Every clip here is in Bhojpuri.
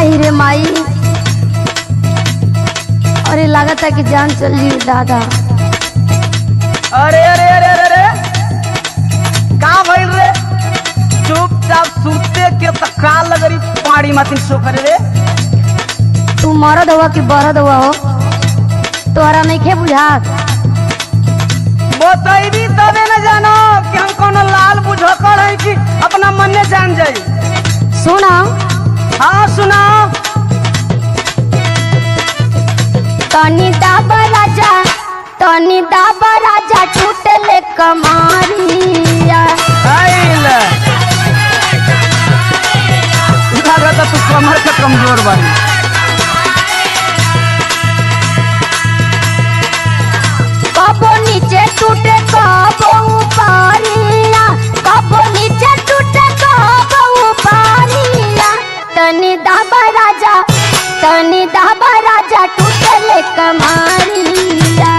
आई रे माई, अरे लागत है कि जान चल जी दादा। अरे अरे अरे अरे अरे का भइल रे? चुपचाप सूते के त का लगरी पाड़ी मातिन सो करे रे। तू मरद हुआ कि बरद हुआ हो, तोहरा नहीं खे बुझात। बतैबी तबे न जानो कि हम कोनो लाल बुझकर है कि अपना मन में जान जाई। सुना, हाँ सुनाओ। तनी दाबा राजा, तनी दाबा राजा, टूटले कमारिया। आइल इधर तू कमर के कमजोर बानी। कबो नीचे टूटे कबो ऊपरिया, कबो नीचे टूटे कबो ऊपरिया। तनी दाबा राजा, तनी दाबा राजा, टूटले कमारिया।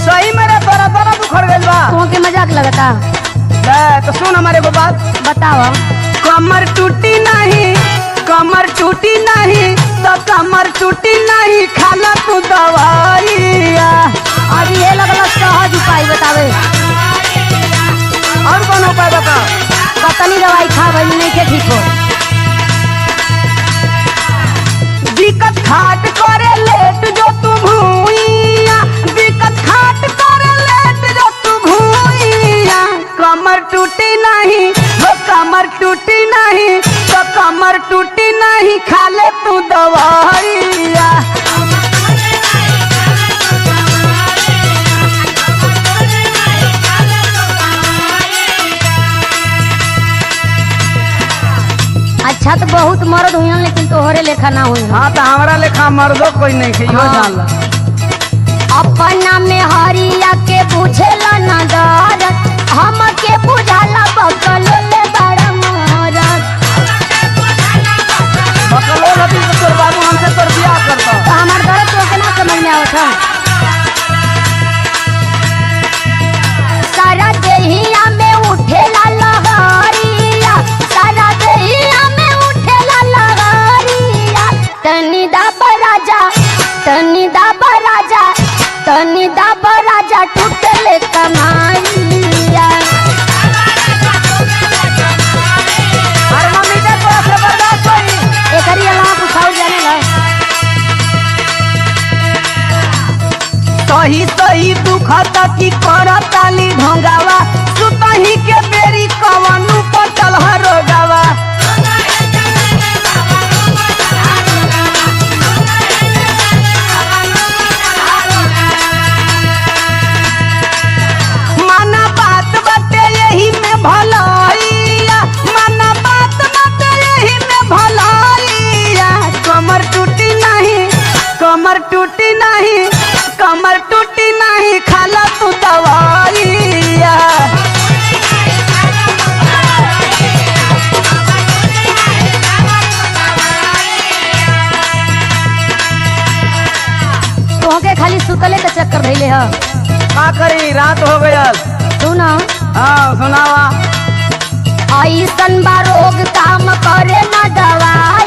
सही मेरे तोरा तोरा बुखर गइल बा। तुमके मजाक लगता? तो सुन हमारे को बात बताओ। कमर टूटी नहीं, कमर टूटी नहीं तो कमर टूटी नहीं, खाला तू दवाइया। अभी ये लगल सहज उपाय बतावे। और कौन उपाय बता? कतनी दवाई खा भाई नहीं के ठीक हो। दिक्कत खाट करे लेट जो तू भूइया, दिक्कत खाट करे लेट जो तू भूइया। कमर टूटी नहीं वो कमर टूटी नहीं तो कमर टूटी नहीं, खा ले तू दवाइया। अच्छा तो बहुत मर्द हुई, लेकिन तोहरे लेखा ना हुई। हाँ तो हमारा लेखा मर्दो कोई नहीं है, हाँ। जान ला। अपना में हरिया के बुझेला ना दरद, हम के बुझाला बकल ले बड़ा मरद। बकलो लती तो तोर बाबू हमसे तोर बियाह करता। तो हमार दर्द तो के ना समझ में आवत है। सारा देहिया में उठेला लहरिया, सारा देहिया में उठेला लहरिया। तनी दाबा राजा, तनी दाबा राजा, तनी दाबा राजा, टूटले कमाइया। अरे मम्मी के तोरा से बर्दाश्त होई। एकरी अलावा कुछ और जाने ला। सही सही दुखत की करताली ढोंगावा, सुतही के बेरी कवनु पटल हरोगावा। माना बात बाटे यही में भलाइया, माना बात बाटे यही में भलाइया। कमर टूटी नहीं, कमर टूटी नहीं, कमर टूटी नहीं, खाला तू दवाइया। तोहके खाली सुतले के चक्कर धइले ह। का करी, रात हो गयल। सुना, हाँ सुनावा। ऐसन बा रोग काम करे ना दवाई।